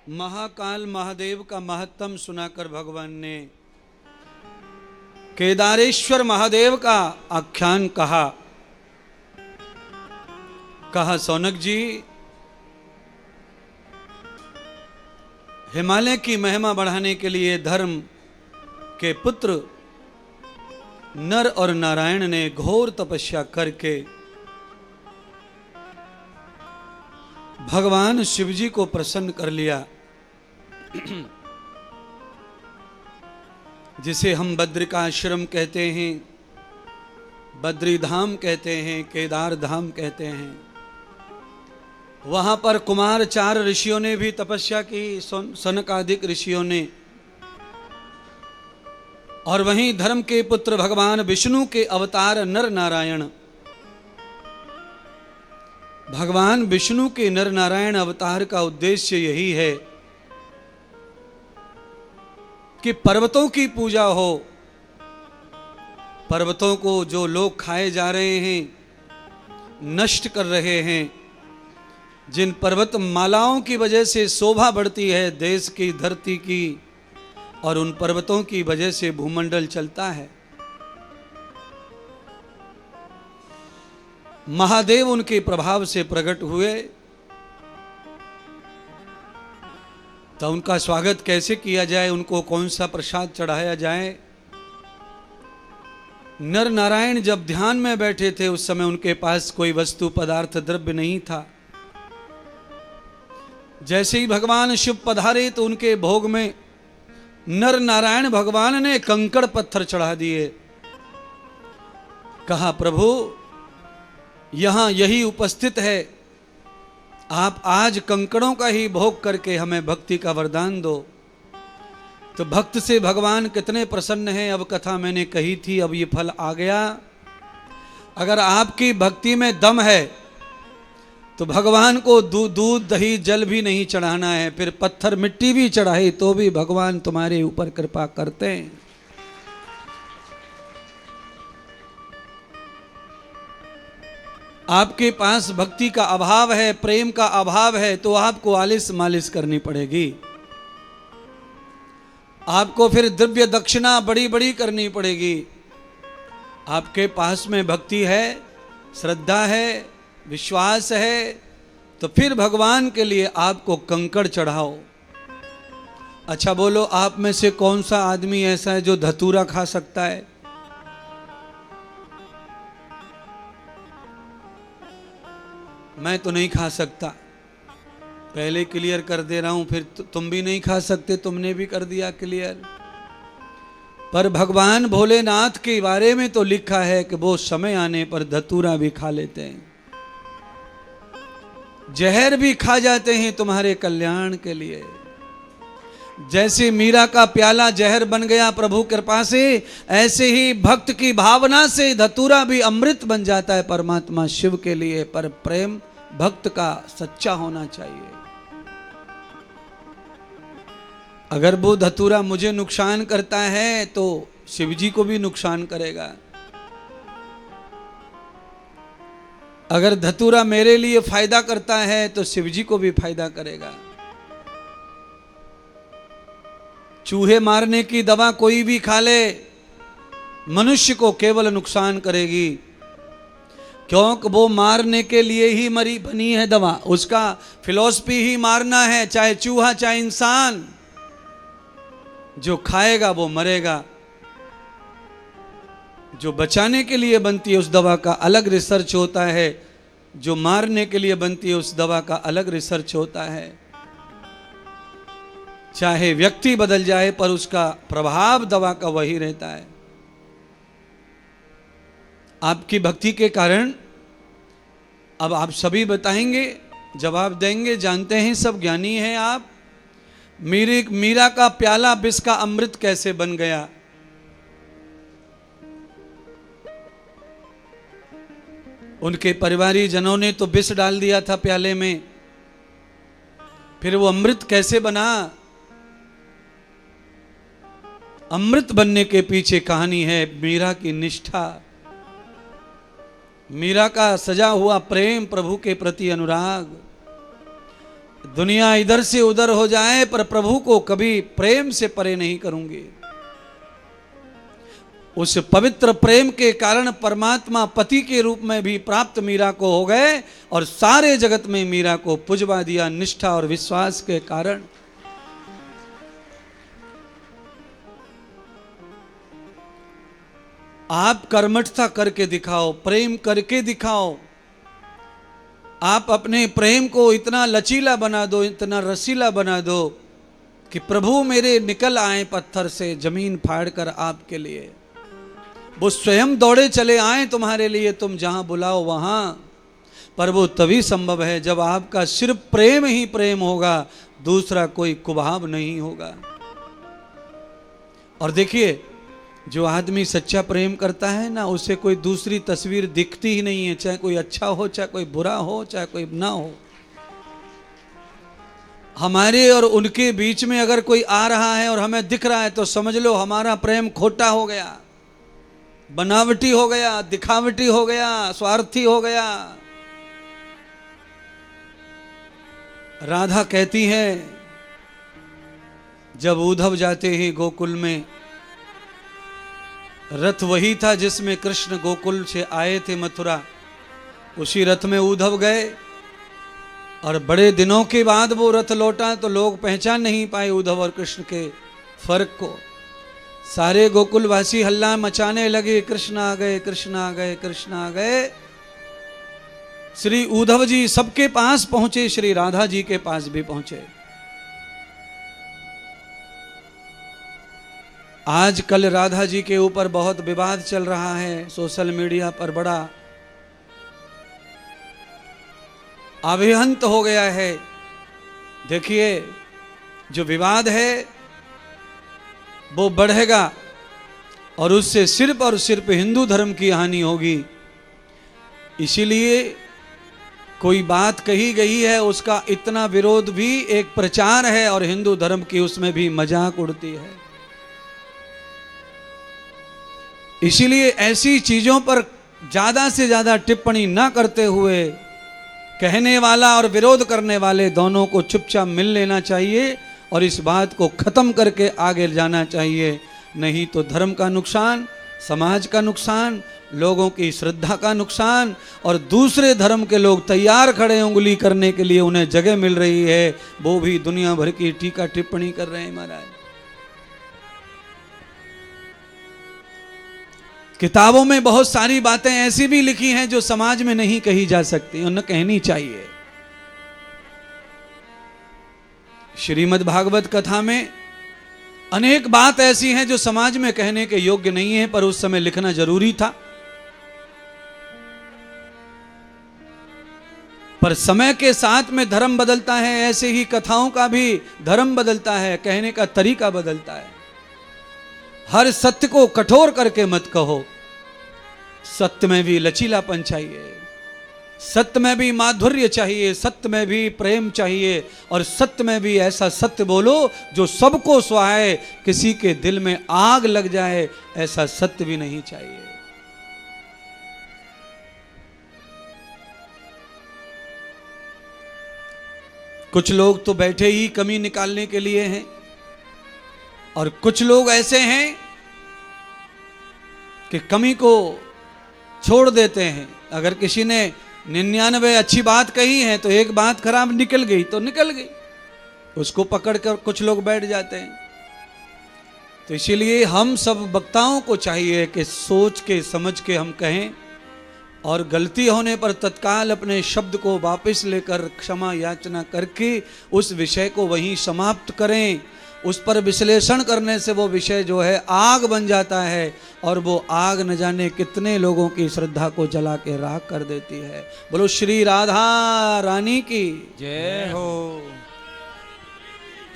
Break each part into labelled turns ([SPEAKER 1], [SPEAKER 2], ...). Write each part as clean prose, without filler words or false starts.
[SPEAKER 1] महाकाल महादेव का महत्तम सुनाकर भगवान ने केदारेश्वर महादेव का आख्यान कहा सौनक जी, हिमालय की महिमा बढ़ाने के लिए धर्म के पुत्र नर और नारायण ने घोर तपस्या करके भगवान शिवजी को प्रसन्न कर लिया, जिसे हम बद्रिकाश्रम कहते हैं, बद्री धाम कहते हैं, केदार धाम कहते हैं। वहां पर कुमार 4 ऋषियों ने भी तपस्या की, सनकादिक ऋषियों ने, और वहीं धर्म के पुत्र भगवान विष्णु के अवतार नर नारायण, भगवान विष्णु के नर नारायण अवतार का उद्देश्य यही है कि पर्वतों की पूजा हो। पर्वतों को जो लोग खाए जा रहे हैं, नष्ट कर रहे हैं, जिन पर्वत मालाओं की वजह से शोभा बढ़ती है देश की धरती की, और उन पर्वतों की वजह से भूमंडल चलता है, महादेव उनके प्रभाव से प्रकट हुए। तो उनका स्वागत कैसे किया जाए, उनको कौन सा प्रसाद चढ़ाया जाए। नर नारायण जब ध्यान में बैठे थे उस समय उनके पास कोई वस्तु पदार्थ द्रव्य नहीं था। जैसे ही भगवान शिव पधारे तो उनके भोग में नर नारायण भगवान ने कंकड़ पत्थर चढ़ा दिए। कहा, प्रभु यहां यही उपस्थित है, आप आज कंकड़ों का ही भोग करके हमें भक्ति का वरदान दो। तो भक्त से भगवान कितने प्रसन्न हैं। अब कथा मैंने कही थी, अब ये फल आ गया। अगर आपकी भक्ति में दम है तो भगवान को दूध दही जल भी नहीं चढ़ाना है, फिर पत्थर मिट्टी भी चढ़ाए तो भी भगवान तुम्हारे ऊपर कृपा करते हैं। आपके पास भक्ति का अभाव है, प्रेम का अभाव है, तो आपको आलिस मालिश करनी पड़ेगी। आपको फिर द्रव्य दक्षिणा बड़ी बड़ी करनी पड़ेगी। आपके पास में भक्ति है, श्रद्धा है, विश्वास है, तो फिर भगवान के लिए आपको कंकड़ चढ़ाओ। अच्छा बोलो, आप में से कौन सा आदमी ऐसा है जो धतूरा खा सकता है? मैं तो नहीं खा सकता, पहले क्लियर कर दे रहा हूं, फिर तुम भी नहीं खा सकते, तुमने भी कर दिया क्लियर। पर भगवान भोलेनाथ के बारे में तो लिखा है कि वो समय आने पर धतूरा भी खा लेते हैं, जहर भी खा जाते हैं तुम्हारे कल्याण के लिए। जैसे मीरा का प्याला जहर बन गया प्रभु कृपा से, ऐसे ही भक्त की भावना से धतूरा भी अमृत बन जाता है परमात्मा शिव के लिए। पर प्रेम भक्त का सच्चा होना चाहिए। अगर वो धतूरा मुझे नुकसान करता है तो शिव जी को भी नुकसान करेगा। अगर धतूरा मेरे लिए फायदा करता है तो शिव जी को भी फायदा करेगा। चूहे मारने की दवा कोई भी खा ले, मनुष्य को केवल नुकसान करेगी, क्योंकि वो मारने के लिए ही बनी है दवा। उसका फिलॉसफी ही मारना है, चाहे चूहा चाहे इंसान। जो खाएगा वो मरेगा। जो बचाने के लिए बनती है उस दवा का अलग रिसर्च होता है, जो मारने के लिए बनती है उस दवा का अलग रिसर्च होता है। चाहे व्यक्ति बदल जाए पर उसका प्रभाव दवा का वही रहता है। आपकी भक्ति के कारण अब आप सभी बताएंगे, जवाब देंगे, जानते हैं, सब ज्ञानी हैं आप। मीरा का प्याला विष का अमृत कैसे बन गया? उनके परिवारी जनों ने तो विष डाल दिया था प्याले में, फिर वो अमृत कैसे बना? अमृत बनने के पीछे कहानी है मीरा की निष्ठा, मीरा का सजा हुआ प्रेम, प्रभु के प्रति अनुराग। दुनिया इधर से उधर हो जाए पर प्रभु को कभी प्रेम से परे नहीं करूंगी। उस पवित्र प्रेम के कारण परमात्मा पति के रूप में भी प्राप्त मीरा को हो गए और सारे जगत में मीरा को पुजवा दिया निष्ठा और विश्वास के कारण। आप कर्मठता करके दिखाओ, प्रेम करके दिखाओ। आप अपने प्रेम को इतना लचीला बना दो, इतना रसीला बना दो कि प्रभु मेरे निकल आए पत्थर से जमीन फाड़ कर आपके लिए। वो स्वयं दौड़े चले आए तुम्हारे लिए, तुम जहां बुलाओ वहां। पर वो तभी संभव है जब आपका सिर्फ प्रेम ही प्रेम होगा, दूसरा कोई कुभाव नहीं होगा। और देखिए, जो आदमी सच्चा प्रेम करता है ना, उसे कोई दूसरी तस्वीर दिखती ही नहीं है, चाहे कोई अच्छा हो, चाहे कोई बुरा हो, चाहे कोई ना हो। हमारे और उनके बीच में अगर कोई आ रहा है और हमें दिख रहा है तो समझ लो हमारा प्रेम खोटा हो गया, बनावटी हो गया, दिखावटी हो गया, स्वार्थी हो गया। राधा कहती है, जब उद्धव जाते हैं गोकुल में, रथ वही था जिसमें कृष्ण गोकुल से आए थे मथुरा, उसी रथ में उद्धव गए और बड़े दिनों के बाद वो रथ लौटा तो लोग पहचान नहीं पाए उद्धव और कृष्ण के फर्क को। सारे गोकुलवासी हल्ला मचाने लगे, कृष्ण आ गए, कृष्ण आ गए, कृष्ण आ गए। श्री उद्धव जी सबके पास पहुंचे, श्री राधा जी के पास भी पहुंचे। आजकल राधा जी के ऊपर बहुत विवाद चल रहा है, सोशल मीडिया पर बड़ा अभिहंत हो गया है। देखिए, जो विवाद है वो बढ़ेगा और उससे सिर्फ और सिर्फ हिंदू धर्म की हानि होगी। इसीलिए कोई बात कही गई है, उसका इतना विरोध भी एक प्रचार है और हिंदू धर्म की उसमें भी मजाक उड़ती है। इसीलिए ऐसी चीजों पर ज्यादा से ज्यादा टिप्पणी न करते हुए कहने वाला और विरोध करने वाले दोनों को चुपचाप मिल लेना चाहिए और इस बात को खत्म करके आगे जाना चाहिए। नहीं तो धर्म का नुकसान, समाज का नुकसान, लोगों की श्रद्धा का नुकसान, और दूसरे धर्म के लोग तैयार खड़े उंगली करने के लिए, उन्हें जगह मिल रही है, वो भी दुनिया भर की टीका टिप्पणी कर रहे हैं। महाराज, किताबों में बहुत सारी बातें ऐसी भी लिखी हैं जो समाज में नहीं कही जा सकती, उन्हें कहनी चाहिए। श्रीमद् भागवत कथा में अनेक बात ऐसी हैं जो समाज में कहने के योग्य नहीं है, पर उस समय लिखना जरूरी था। पर समय के साथ में धर्म बदलता है, ऐसे ही कथाओं का भी धर्म बदलता है, कहने का तरीका बदलता है। हर सत्य को कठोर करके मत कहो, सत्य में भी लचीलापन चाहिए, सत्य में भी माधुर्य चाहिए, सत्य में भी प्रेम चाहिए, और सत्य में भी ऐसा सत्य बोलो जो सबको सुहाए, किसी के दिल में आग लग जाए, ऐसा सत्य भी नहीं चाहिए। कुछ लोग तो बैठे ही कमी निकालने के लिए हैं, और कुछ लोग ऐसे हैं कि कमी को छोड़ देते हैं। अगर किसी ने 99 अच्छी बात कही है तो एक बात खराब निकल गई तो निकल गई, उसको पकड़कर कुछ लोग बैठ जाते हैं। तो इसीलिए हम सब वक्ताओं को चाहिए कि सोच के समझ के हम कहें, और गलती होने पर तत्काल अपने शब्द को वापस लेकर क्षमा याचना करके उस विषय को वहीं समाप्त करें। उस पर विश्लेषण करने से वो विषय जो है आग बन जाता है, और वो आग न जाने कितने लोगों की श्रद्धा को जला के राख कर देती है। बोलो श्री राधा रानी की
[SPEAKER 2] जय हो।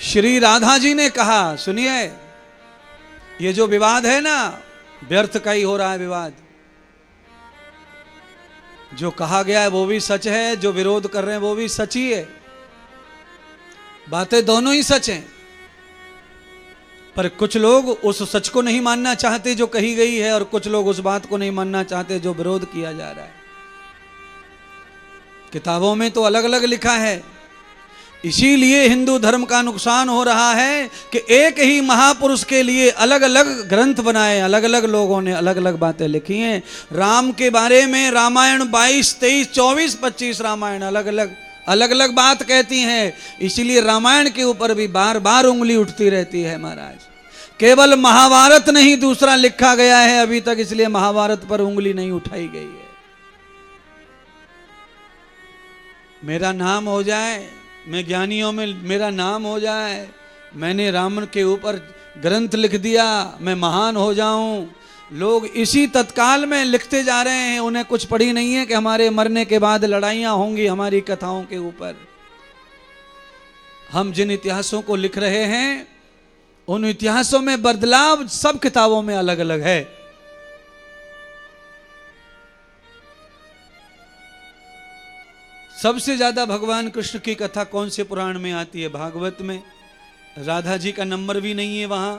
[SPEAKER 1] श्री राधा जी ने कहा, सुनिए, ये जो विवाद है ना, व्यर्थ का ही हो रहा है विवाद। जो कहा गया है वो भी सच है, जो विरोध कर रहे हैं वो भी सच ही है, बातें दोनों ही सच हैं। पर कुछ लोग उस सच को नहीं मानना चाहते जो कही गई है, और कुछ लोग उस बात को नहीं मानना चाहते जो विरोध किया जा रहा है। किताबों में तो अलग अलग लिखा है इसीलिए हिंदू धर्म का नुकसान हो रहा है कि एक ही महापुरुष के लिए अलग अलग ग्रंथ बनाए, अलग अलग लोगों ने अलग अलग बातें लिखी हैं। राम के बारे में रामायण 22, 23, 24, 25 रामायण अलग अलग बात कहती हैं। इसीलिए रामायण के ऊपर भी बार बार उंगली उठती रहती है महाराज। केवल महाभारत नहीं दूसरा लिखा गया है अभी तक, इसलिए महाभारत पर उंगली नहीं उठाई गई है। मेरा नाम हो जाए, मैं ज्ञानियों में मेरा नाम हो जाए, मैंने राम के ऊपर ग्रंथ लिख दिया, मैं महान हो जाऊं। लोग इसी तत्काल में लिखते जा रहे हैं, उन्हें कुछ पड़ी नहीं है कि हमारे मरने के बाद लड़ाइयां होंगी हमारी कथाओं के ऊपर। हम जिन इतिहासों को लिख रहे हैं उन इतिहासों में बदलाव सब किताबों में अलग अलग है। सबसे ज्यादा भगवान कृष्ण की कथा कौन से पुराण में आती है? भागवत में। राधा जी का नंबर भी नहीं है वहां,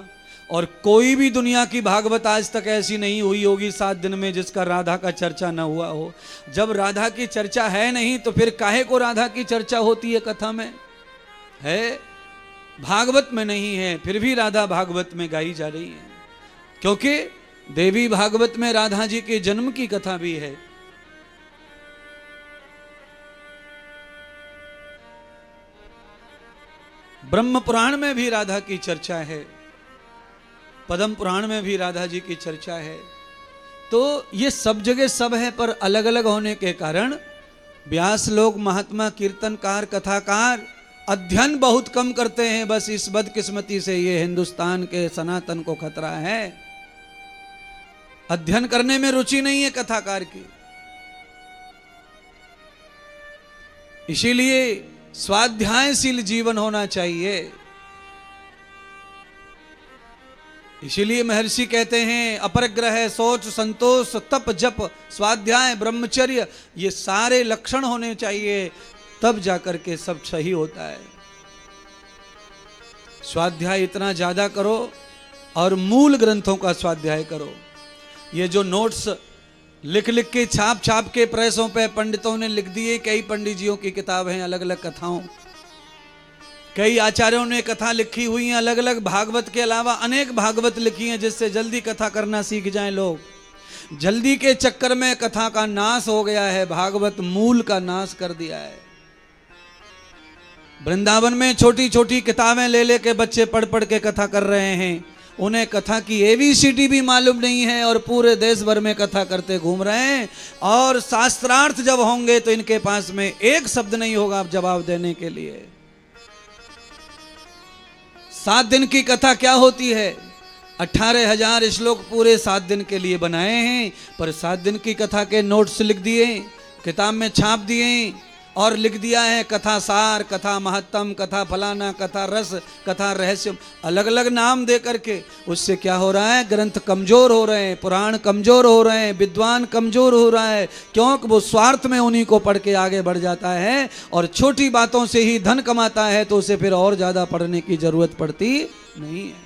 [SPEAKER 1] और कोई भी दुनिया की भागवत आज तक ऐसी नहीं हुई होगी 7 दिन में जिसका राधा का चर्चा न हुआ हो। जब राधा की चर्चा है नहीं तो फिर काहे को राधा की चर्चा होती है कथा में? है, भागवत में नहीं है, फिर भी राधा भागवत में गाई जा रही है, क्योंकि देवी भागवत में राधा जी के जन्म की कथा भी है। ब्रह्म पुराण में भी राधा की चर्चा है, पद्म पुराण में भी राधा जी की चर्चा है। तो ये सब जगह सब है, पर अलग अलग होने के कारण व्यास लोग, महात्मा, कीर्तनकार, कथाकार अध्ययन बहुत कम करते हैं। बस इस बदकिस्मती से ये हिंदुस्तान के सनातन को खतरा है। अध्ययन करने में रुचि नहीं है कथाकार की। इसीलिए स्वाध्यायशील जीवन होना चाहिए। इसीलिए महर्षि कहते हैं अपरग्रह, सोच, संतोष, तप, जप, स्वाध्याय, ब्रह्मचर्य, ये सारे लक्षण होने चाहिए, तब जाकर के सब सही होता है। स्वाध्याय इतना ज्यादा करो और मूल ग्रंथों का स्वाध्याय करो। ये जो नोट्स लिख लिख के छाप के प्रेसों पे पंडितों ने लिख दिए, कई पंडित जियों की किताब हैं अलग अलग कथाओं, कई आचार्यों ने कथा लिखी हुई हैं अलग अलग। भागवत के अलावा अनेक भागवत लिखी हैं जिससे जल्दी कथा करना सीख जाएं लोग। जल्दी के चक्कर में कथा का नाश हो गया है, भागवत मूल का नाश कर दिया है। वृंदावन में छोटी छोटी किताबें ले लेके बच्चे पढ़ पढ़ के कथा कर रहे हैं, उन्हें कथा की ABCD भी मालूम नहीं है और पूरे देश भर में कथा करते घूम रहे हैं। और शास्त्रार्थ जब होंगे तो इनके पास में एक शब्द नहीं होगा जवाब देने के लिए। 7 दिन की कथा क्या होती है? 18,000 श्लोक पूरे 7 दिन के लिए बनाए हैं, पर 7 दिन की कथा के नोट्स लिख दिए, किताब में छाप दिए और लिख दिया है कथा सार, कथा महत्तम, कथा फलाना, कथा रस, कथा रहस्य, अलग अलग नाम दे करके। उससे क्या हो रहा है? ग्रंथ कमजोर हो रहे हैं, पुराण कमजोर हो रहे हैं, विद्वान कमजोर हो रहा है, क्योंकि वो स्वार्थ में उन्हीं को पढ़ के आगे बढ़ जाता है और छोटी बातों से ही धन कमाता है, तो उसे फिर और ज्यादा पढ़ने की जरूरत पड़ती नहीं है।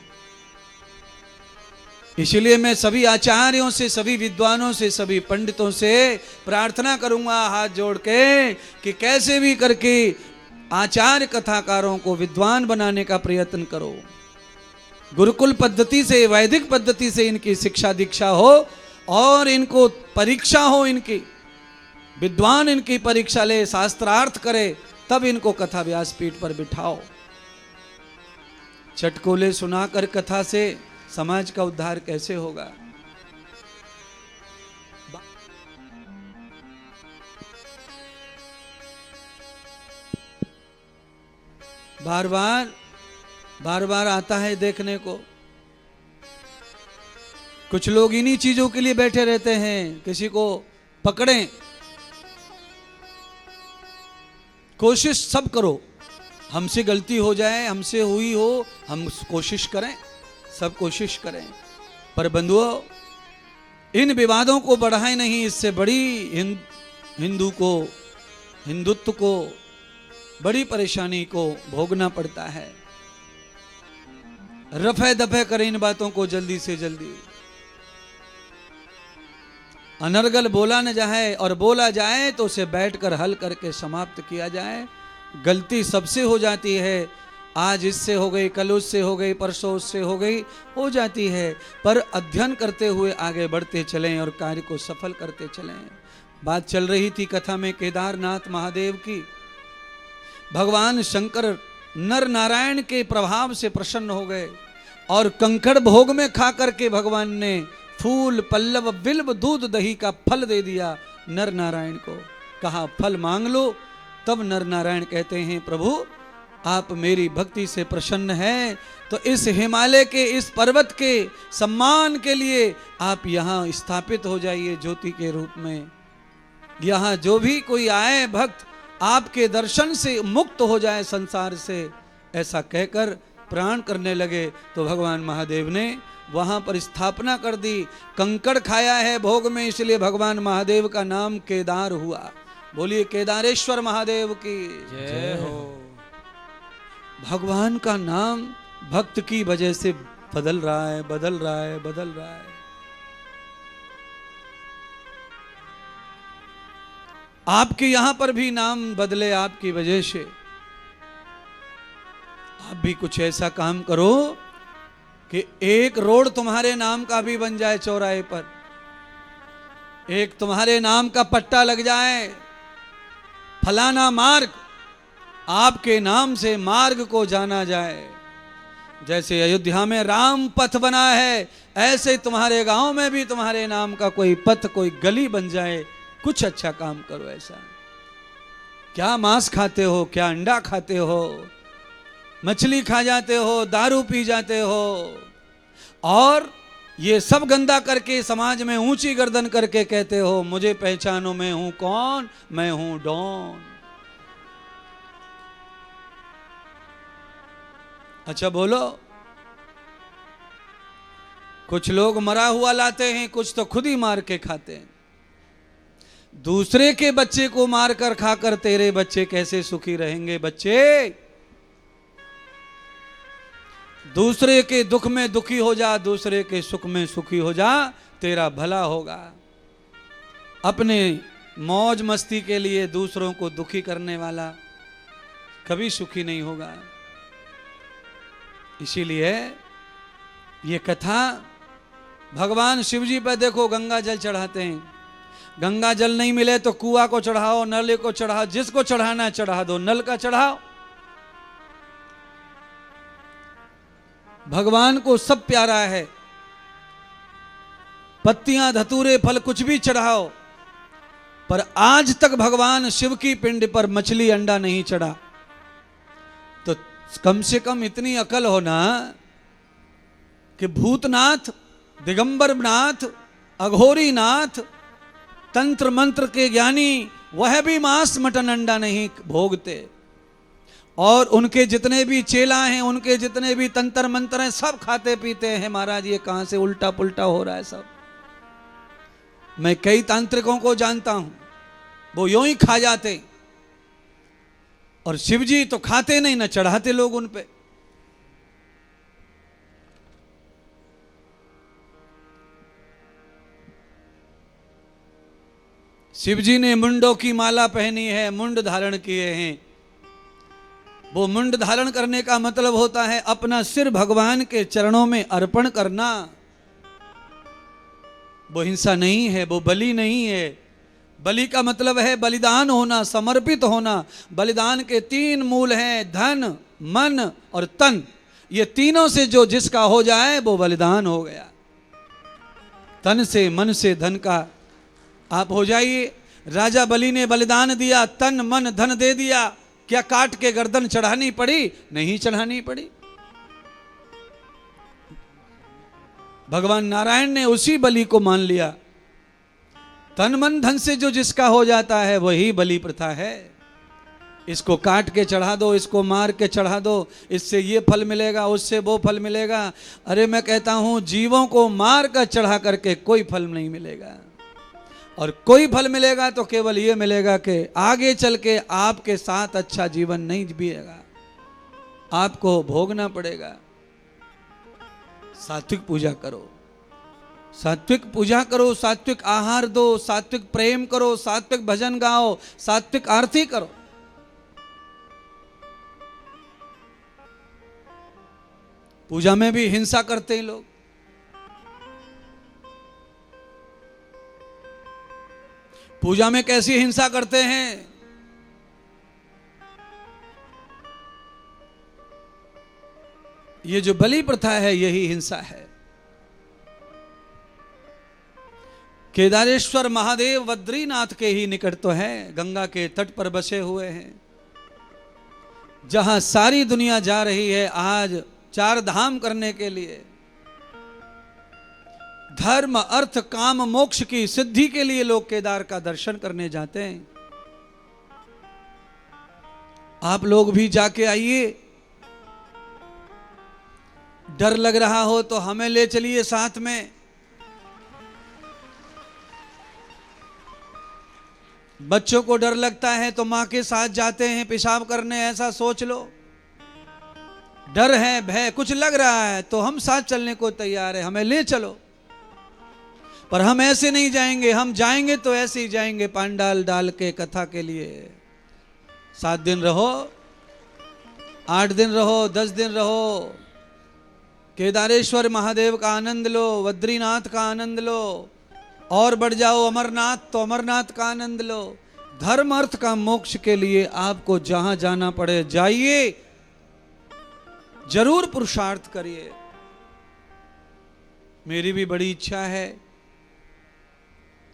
[SPEAKER 1] इसलिए मैं सभी आचार्यों से, सभी विद्वानों से, सभी पंडितों से प्रार्थना करूंगा हाथ जोड़ के कि कैसे भी करके आचार्य कथाकारों को विद्वान बनाने का प्रयत्न करो। गुरुकुल पद्धति से, वैदिक पद्धति से इनकी शिक्षा दीक्षा हो और इनको परीक्षा हो, इनकी विद्वान इनकी परीक्षा ले, शास्त्रार्थ करे, तब इनको कथा व्यासपीठ पर बिठाओ। चटकोले सुनाकर कथा से समाज का उद्धार कैसे होगा? बार बार आता है देखने को। कुछ लोग इन्हीं चीजों के लिए बैठे रहते हैं, किसी को पकड़ें। कोशिश सब करो, हमसे गलती हो जाए, हमसे हुई हो, हम कोशिश करें, सब कोशिश करें, पर बंधुओं इन विवादों को बढ़ाएं नहीं। इससे बड़ी हिंदुत्व को बड़ी परेशानी को भोगना पड़ता है। रफे दफे करें इन बातों को जल्दी से जल्दी। अनर्गल बोला न जाए, और बोला जाए तो उसे बैठकर हल करके समाप्त किया जाए। गलती सबसे हो जाती है, आज इससे हो गई, कल उससे हो गई, परसों उससे हो गई, हो जाती है, पर अध्ययन करते हुए आगे बढ़ते चलें और कार्य को सफल करते चलें। बात चल रही थी कथा में केदारनाथ महादेव की। भगवान शंकर नर नारायण के प्रभाव से प्रसन्न हो गए और कंकड़ भोग में खा करके भगवान ने फूल पल्लव बिल्व दूध दही का फल दे दिया नर नारायण को। कहा फल मांग लो। तब नर नारायण कहते हैं प्रभु आप मेरी भक्ति से प्रसन्न हैं, तो इस हिमालय के इस पर्वत के सम्मान के लिए आप यहाँ स्थापित हो जाइए ज्योति के रूप में। यहाँ जो भी कोई आए भक्त आपके दर्शन से मुक्त हो जाए संसार से, ऐसा कहकर प्राण करने लगे। तो भगवान महादेव ने वहां पर स्थापना कर दी। कंकड़ खाया है भोग में, इसलिए भगवान महादेव का नाम केदार हुआ। बोलिए केदारेश्वर महादेव की जय हो। भगवान का नाम भक्त की वजह से बदल रहा है, बदल रहा है, बदल रहा है। आपके यहां पर भी नाम बदले आपकी वजह से। आप भी कुछ ऐसा काम करो कि एक रोड तुम्हारे नाम का भी बन जाए चौराहे पर, एक तुम्हारे नाम का पट्टा लग जाए, फलाना मार्ग, आपके नाम से मार्ग को जाना जाए। जैसे अयोध्या में राम पथ बना है, ऐसे तुम्हारे गांव में भी तुम्हारे नाम का कोई पथ, कोई गली बन जाए। कुछ अच्छा काम करो ऐसा। क्या मांस खाते हो, क्या अंडा खाते हो, मछली खा जाते हो, दारू पी जाते हो, और ये सब गंदा करके समाज में ऊंची गर्दन करके कहते हो मुझे पहचानो, मैं हूं कौन, मैं हूं डॉन। अच्छा बोलो, कुछ लोग मरा हुआ लाते हैं, कुछ तो खुद ही मार के खाते हैं। दूसरे के बच्चे को मारकर खाकर तेरे बच्चे कैसे सुखी रहेंगे? बच्चे दूसरे के दुख में दुखी हो जा, दूसरे के सुख में सुखी हो जा, तेरा भला होगा। अपने मौज मस्ती के लिए दूसरों को दुखी करने वाला कभी सुखी नहीं होगा। इसीलिए ये कथा, भगवान शिव जी पर देखो गंगा जल चढ़ाते हैं। गंगा जल नहीं मिले तो कुआ को चढ़ाओ, नल को चढ़ाओ, जिसको चढ़ाना चढ़ा दो, नल का चढ़ाओ। भगवान को सब प्यारा है। पत्तियां धतूरे फल कुछ भी चढ़ाओ, पर आज तक भगवान शिव की पिंड पर मछली अंडा नहीं चढ़ा। तो कम से कम इतनी अकल होना कि भूतनाथ, दिगंबरनाथ, अघोरीनाथ, तंत्र मंत्र के ज्ञानी, वह भी मांस मटन अंडा नहीं भोगते। और उनके जितने भी चेला हैं, उनके जितने भी तंत्र मंत्र हैं, सब खाते पीते हैं। महाराज ये कहां से उल्टा पुल्टा हो रहा है सब। मैं कई तांत्रिकों को जानता हूं, वो यूं ही खा जाते, और शिव जी तो खाते नहीं, न चढ़ाते लोग उन पे। शिव जी ने मुंडों की माला पहनी है, मुंड धारण किए हैं। वो मुंड धारण करने का मतलब होता है अपना सिर भगवान के चरणों में अर्पण करना। वो हिंसा नहीं है, वो बलि नहीं है। बलि का मतलब है बलिदान होना, समर्पित होना। बलिदान के 3 मूल हैं, धन, मन और तन। ये तीनों से जो जिसका हो जाए वो बलिदान हो गया। तन से, मन से, धन का आप हो जाइए। राजा बलि ने बलिदान दिया, तन मन धन दे दिया। क्या काट के गर्दन चढ़ानी पड़ी? नहीं चढ़ानी पड़ी। भगवान नारायण ने उसी बलि को मान लिया। तन मन धन से जो जिसका हो जाता है वही बलि प्रथा है। इसको काट के चढ़ा दो, इसको मार के चढ़ा दो, इससे ये फल मिलेगा, उससे वो फल मिलेगा। अरे मैं कहता हूं जीवों को मार कर चढ़ा करके कोई फल नहीं मिलेगा। और कोई फल मिलेगा तो केवल ये मिलेगा कि आगे चल के आपके साथ अच्छा जीवन नहीं जिएगा, आपको भोगना पड़ेगा। सात्विक पूजा करो, सात्विक पूजा करो, सात्विक आहार दो, सात्विक प्रेम करो, सात्विक भजन गाओ, सात्विक आरती करो। पूजा में भी हिंसा करते हैं लोग। पूजा में कैसी हिंसा करते हैं? ये जो बलि प्रथा है यही हिंसा है। केदारेश्वर महादेव बद्रीनाथ के ही निकट तो है, गंगा के तट पर बसे हुए हैं, जहां सारी दुनिया जा रही है आज 4 धाम करने के लिए, धर्म अर्थ काम मोक्ष की सिद्धि के लिए लोग केदार का दर्शन करने जाते हैं। आप लोग भी जाके आइए। डर लग रहा हो तो हमें ले चलिए साथ में। बच्चों को डर लगता है तो मां के साथ जाते हैं पेशाब करने, ऐसा सोच लो। डर है, भय कुछ लग रहा है तो हम साथ चलने को तैयार है, हमें ले चलो। पर हम ऐसे नहीं जाएंगे, हम जाएंगे तो ऐसे ही जाएंगे पांडाल डाल के कथा के लिए। 7 दिन रहो, 8 दिन रहो, 10 दिन रहो, केदारेश्वर महादेव का आनंद लो, बद्रीनाथ का आनंद लो, और बढ़ जाओ अमरनाथ तो अमरनाथ का आनंद लो। धर्म अर्थ का मोक्ष के लिए आपको जहां जाना पड़े जाइए, जरूर पुरुषार्थ करिए। मेरी भी बड़ी इच्छा है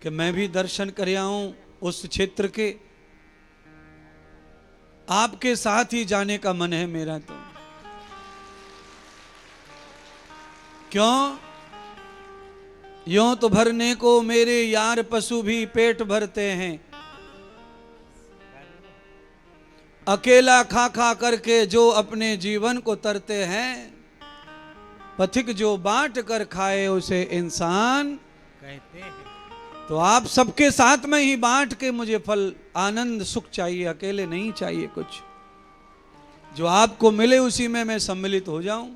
[SPEAKER 1] कि मैं भी दर्शन कर आऊं उस क्षेत्र के। आपके साथ ही जाने का मन है मेरा तो। क्यों? यूं तो भरने को मेरे यार पशु भी पेट भरते हैं, अकेला खा खा करके जो अपने जीवन को तरते हैं, पथिक जो बांट कर खाए उसे इंसान कहते हैं। तो आप सबके साथ में ही बांट के मुझे फल आनंद सुख चाहिए, अकेले नहीं चाहिए कुछ। जो आपको मिले उसी में मैं सम्मिलित हो जाऊं,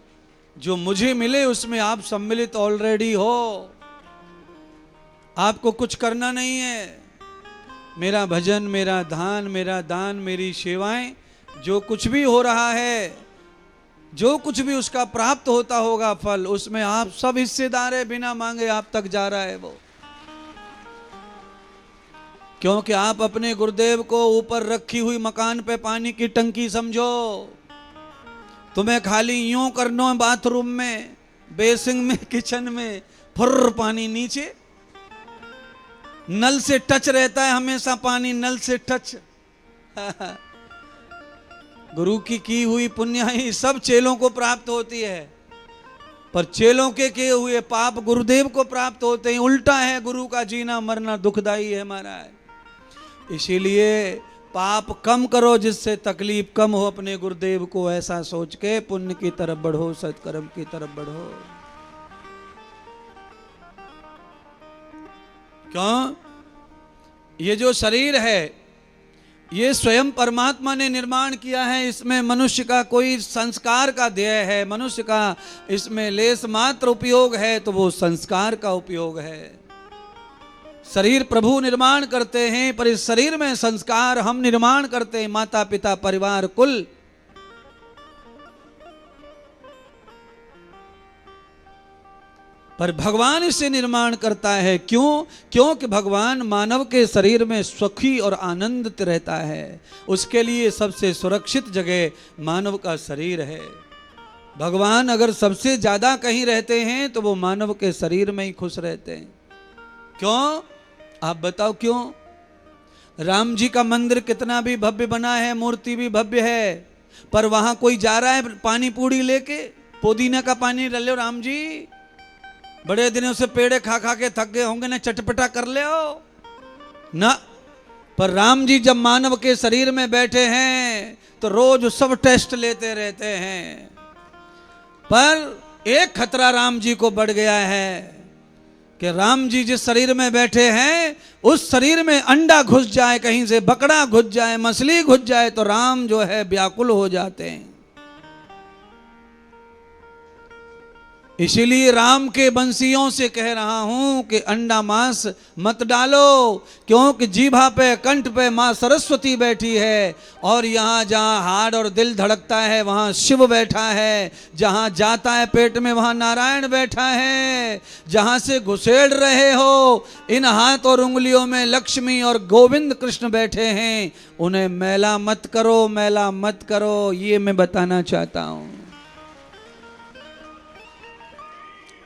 [SPEAKER 1] जो मुझे मिले उसमें आप सम्मिलित ऑलरेडी हो। आपको कुछ करना नहीं है। मेरा भजन, मेरा ध्यान, मेरा दान, मेरी सेवाएं, जो कुछ भी हो रहा है, जो कुछ भी उसका प्राप्त होता होगा फल, उसमें आप सब हिस्सेदार है, बिना मांगे आप तक जा रहा है वो। क्योंकि आप अपने गुरुदेव को ऊपर रखी हुई मकान पे पानी की टंकी समझो। तुम्हें खाली यूं करना है बाथरूम में, बेसिंग में, किचन में, फुर्र पानी नीचे, नल से टच रहता है हमेशा पानी, नल से टच। गुरु की हुई पुण्य ही सब चेलों को प्राप्त होती है, पर चेलों के किए हुए पाप गुरुदेव को प्राप्त होते हैं। उल्टा है, गुरु का जीना मरना दुखदाई है महाराज। इसीलिए पाप कम करो जिससे तकलीफ कम हो, अपने गुरुदेव को ऐसा सोच के पुण्य की तरफ बढ़ो, सत्कर्म की तरफ बढ़ो। क्यों? ये जो शरीर है ये स्वयं परमात्मा ने निर्माण किया है, इसमें मनुष्य का कोई संस्कार का ध्येय है, मनुष्य का इसमें लेस मात्र उपयोग है तो वो संस्कार का उपयोग है। शरीर प्रभु निर्माण करते हैं, पर इस शरीर में संस्कार हम निर्माण करते हैं, माता पिता परिवार कुल। पर भगवान इसे निर्माण करता है। क्यों? क्योंकि भगवान मानव के शरीर में सुखी और आनंदित रहता है। उसके लिए सबसे सुरक्षित जगह मानव का शरीर है। भगवान अगर सबसे ज्यादा कहीं रहते हैं तो वो मानव के शरीर में ही खुश रहते हैं। क्यों? आप बताओ क्यों? राम जी का मंदिर कितना भी भव्य बना है, मूर्ति भी भव्य है, पर वहां कोई जा रहा है पानी पूड़ी लेके, पुदीना का पानी ले लो राम जी, बड़े दिनों से पेड़े खा खा के थक गए होंगे ना, चटपटा कर ले हो ना। पर राम जी जब मानव के शरीर में बैठे हैं तो रोज सब टेस्ट लेते रहते हैं। पर एक खतरा राम जी को बढ़ गया है कि राम जी जिस शरीर में बैठे हैं उस शरीर में अंडा घुस जाए, कहीं से बकड़ा घुस जाए, मछली घुस जाए तो राम जो है व्याकुल हो जाते हैं। इसीलिए राम के बंसियों से कह रहा हूं कि अंडा मांस मत डालो, क्योंकि जीभा पे कंठ पे मां सरस्वती बैठी है, और यहाँ जहाँ हार्ट और दिल धड़कता है वहाँ शिव बैठा है, जहाँ जाता है पेट में वहाँ नारायण बैठा है, जहाँ से घुसेड़ रहे हो इन हाथ और उंगलियों में लक्ष्मी और गोविंद कृष्ण बैठे हैं, उन्हें मैला मत करो, मैला मत करो, ये मैं बताना चाहता हूं।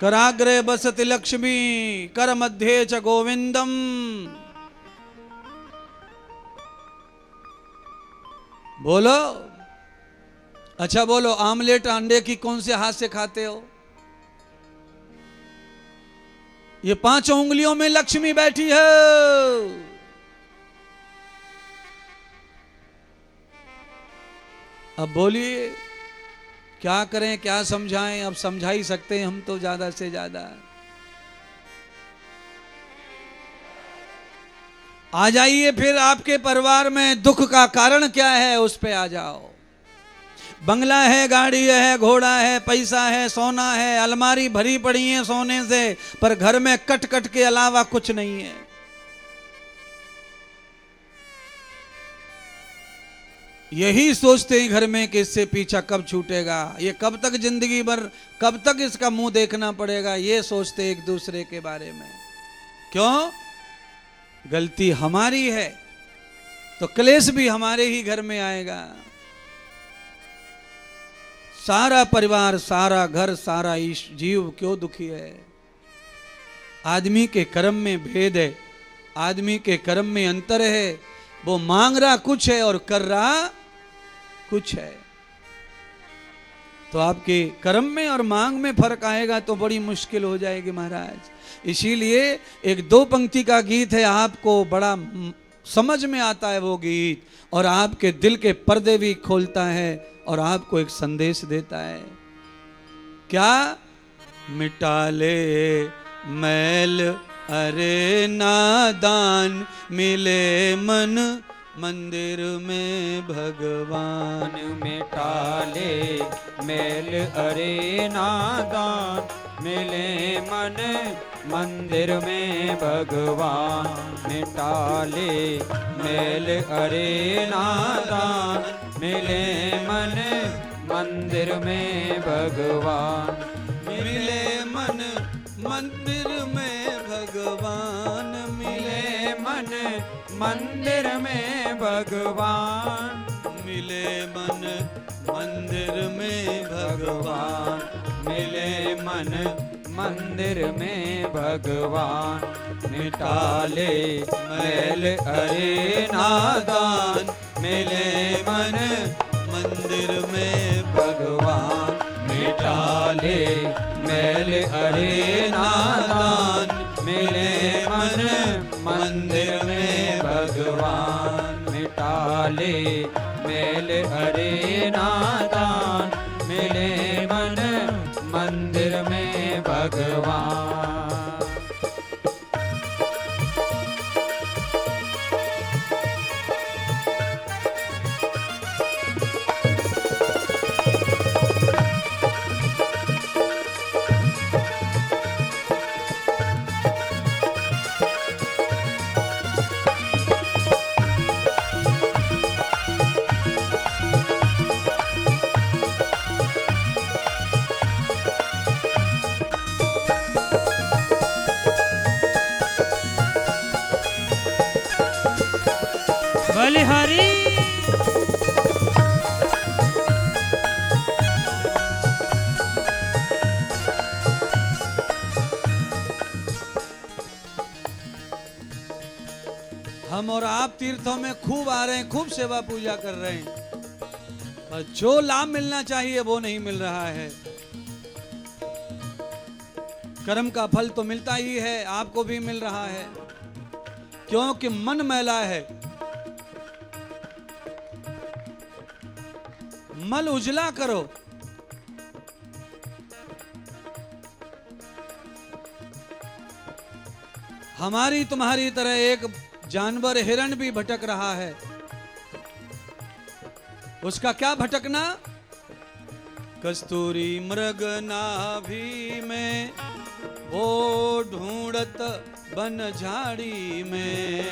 [SPEAKER 1] कराग्रे बसति लक्ष्मी कर मध्ये च गोविंदम। बोलो, अच्छा बोलो, आमलेट अंडे की कौन से हाथ से खाते हो? ये पांचों उंगलियों में लक्ष्मी बैठी है। अब बोलिए क्या करें, क्या समझाएं? अब समझा ही सकते हैं हम तो ज्यादा से ज्यादा। आ जाइए फिर, आपके परिवार में दुख का कारण क्या है उस पे आ जाओ। बंगला है, गाड़ी है, घोड़ा है, पैसा है, सोना है, अलमारी भरी पड़ी है सोने से, पर घर में कट कट के अलावा कुछ नहीं है। यही सोचते हैं घर में कि इससे पीछा कब छूटेगा, ये कब तक जिंदगी भर, कब तक इसका मुंह देखना पड़ेगा, ये सोचते एक दूसरे के बारे में। क्यों? गलती हमारी है तो क्लेश भी हमारे ही घर में आएगा। सारा परिवार, सारा घर, सारा जीव क्यों दुखी है? आदमी के कर्म में भेद है, आदमी के कर्म में अंतर है। वो मांग रहा कुछ है और कर रहा कुछ है। तो आपके कर्म में और मांग में फर्क आएगा तो बड़ी मुश्किल हो जाएगी महाराज। इसीलिए एक दो पंक्ति का गीत है, आपको बड़ा समझ में आता है वो गीत, और आपके दिल के पर्दे भी खोलता है और आपको एक संदेश देता है। क्या? मिटा ले मैल अरे नादान, मिले मन मंदिर में भगवान।
[SPEAKER 2] मिटा ले मैल अरे नादान, मिले मन मंदिर में भगवान। मिटा ले मैल अरे नादान, मिले मन मंदिर में भगवान।
[SPEAKER 1] मिले मन मंदिर में भगवान,
[SPEAKER 2] मिले मन मंदिर में भगवान।
[SPEAKER 1] मिले मन मंदिर में भगवान।
[SPEAKER 2] मिले मन मंदिर में भगवान। मिटा ले मैल अरे नादान,
[SPEAKER 1] मिले मन मंदिर में
[SPEAKER 2] भगवान। मिटा ले मैल अरे नादान, मिले मन मंदिर में भगवान। मिटा ले मैल अरे नादान, मिले मन मंदिर में भगवान। बलिहारी
[SPEAKER 1] हम और आप तीर्थों में खूब आ रहे हैं, खूब सेवा पूजा कर रहे हैं, पर जो लाभ मिलना चाहिए वो नहीं मिल रहा है। कर्म का फल तो मिलता ही है, आपको भी मिल रहा है, क्योंकि मन मैला है। मल उजला करो। हमारी तुम्हारी तरह एक जानवर हिरण भी भटक रहा है। उसका क्या भटकना? कस्तूरी मृग नाभि में वो ढूंढत बन झाड़ी में।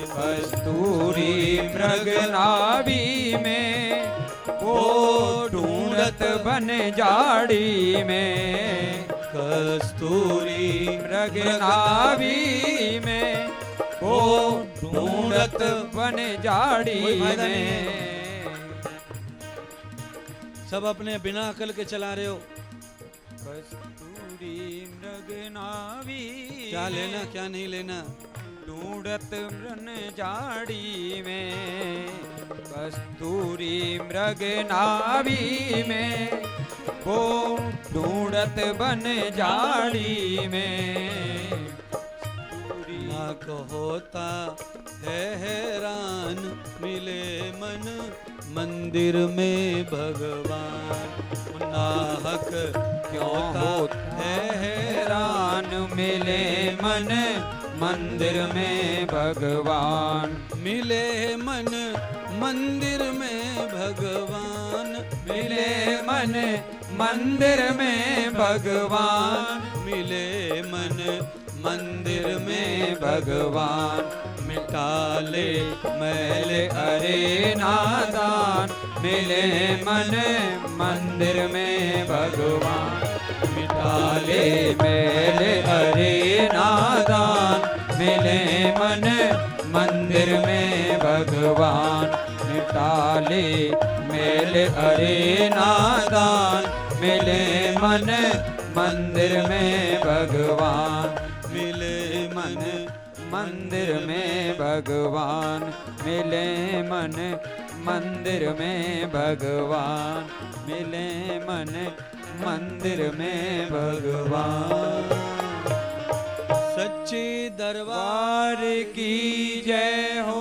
[SPEAKER 2] कस्तूरी मृग नाभि में वो ढूंढत बन झाड़ी में।
[SPEAKER 1] कस्तूरी
[SPEAKER 2] मृग नाभि में वो ढूंढत बन झाड़ी
[SPEAKER 1] कोई फायदा नहीं
[SPEAKER 2] में।
[SPEAKER 1] सब अपने बिना अकल के चला रहे हो।
[SPEAKER 2] कस्तूरी मृग नाभि
[SPEAKER 1] क्या लेना क्या नहीं लेना।
[SPEAKER 2] ढूंढत बन झाड़ी में। कस्तूरी मृग नाभि में वो ढूंढत बन झाड़ी में।
[SPEAKER 1] नाक होता है हैरान मिले मन मंदिर में भगवान। नाहक क्यों होता है हैरान
[SPEAKER 2] मिले मन मंदिर में भगवान।
[SPEAKER 1] मिले मन मंदिर में भगवान।
[SPEAKER 2] मिले मन मंदिर में भगवान।
[SPEAKER 1] मिले मन मंदिर में
[SPEAKER 2] भगवान।
[SPEAKER 1] मिटा ले
[SPEAKER 2] मैल अरे नादान मिले मन मंदिर में भगवान। मिटा ले मैल अरे नादान मिले मन मंदिर में भगवान। मिटा ले मैल अरे नादान मिले मन मंदिर में भगवान।
[SPEAKER 1] मिले मन
[SPEAKER 2] मंदिर में भगवान। मिले मन मंदिर में भगवान। मिले मन मंदिर में भगवान।
[SPEAKER 1] सच्चे दरबार
[SPEAKER 2] की जय हो।